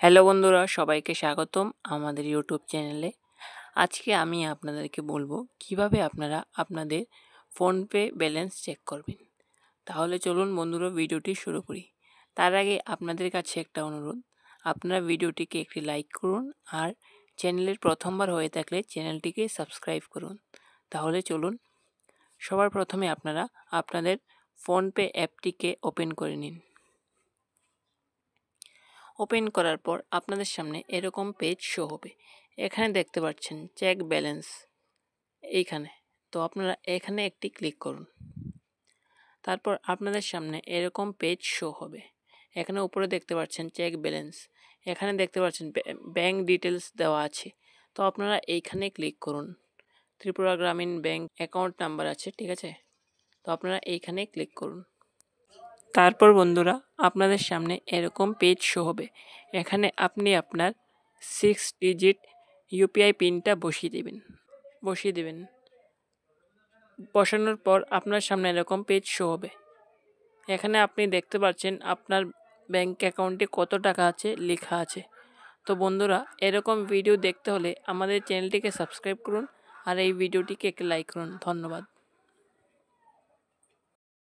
Hello বন্ধুরা, সবাইকে স্বাগতম আমাদের ইউটিউব চ্যানেলে। আজকে আমি আপনাদেরকে বলবো কিভাবে আপনারা আপনাদের ফোনপে ব্যালেন্স চেক করবেন। তাহলে চলুন বন্ধুরা ভিডিওটি শুরু করি। তার আগে আপনাদের কাছে একটা অনুরোধ, আপনারা ভিডিওটিকে একটি লাইক করুন আর চ্যানেলের প্রথমবার হয়ে থাকলে চ্যানেলটিকে সাবস্ক্রাইব করুন। তাহলে চলুন, সবার প্রথমে আপনারা আপনাদের ফোনপে অ্যাপটিকে ওপেন করে নিন। ওপেন করার পর আপনাদের সামনে এরকম পেজ শো হবে। এখানে দেখতে পাচ্ছেন চেক ব্যালেন্স, এইখানে। তো আপনারা এখানে একটি ক্লিক করুন। তারপর আপনাদের সামনে এরকম পেজ শো হবে। এখানে উপরে দেখতে পাচ্ছেন চেক ব্যালেন্স, এখানে দেখতে পাচ্ছেন ব্যাংক ডিটেলস দেওয়া আছে। তো আপনারা এইখানে ক্লিক করুন। ত্রিপুরা গ্রামীণ ব্যাংক অ্যাকাউন্ট নাম্বার আছে, ঠিক আছে। তো আপনারা এইখানে ক্লিক করুন। তারপর বন্ধুরা আপনাদের সামনে এরকম পেজ শো হবে। এখানে আপনি আপনার 6 ডিজিট ইউপিআই পিনটা বসিয়ে দেবেন। বসানোর পর আপনার সামনে এরকম পেজ শো হবে। এখানে আপনি দেখতে পাচ্ছেন আপনার ব্যাংক অ্যাকাউন্টে কত টাকা আছে লেখা আছে। তো বন্ধুরা, এরকম ভিডিও দেখতে হলে আমাদের চ্যানেলটিকে সাবস্ক্রাইব করুন আর এই ভিডিওটিকে একটি লাইক করুন। ধন্যবাদ।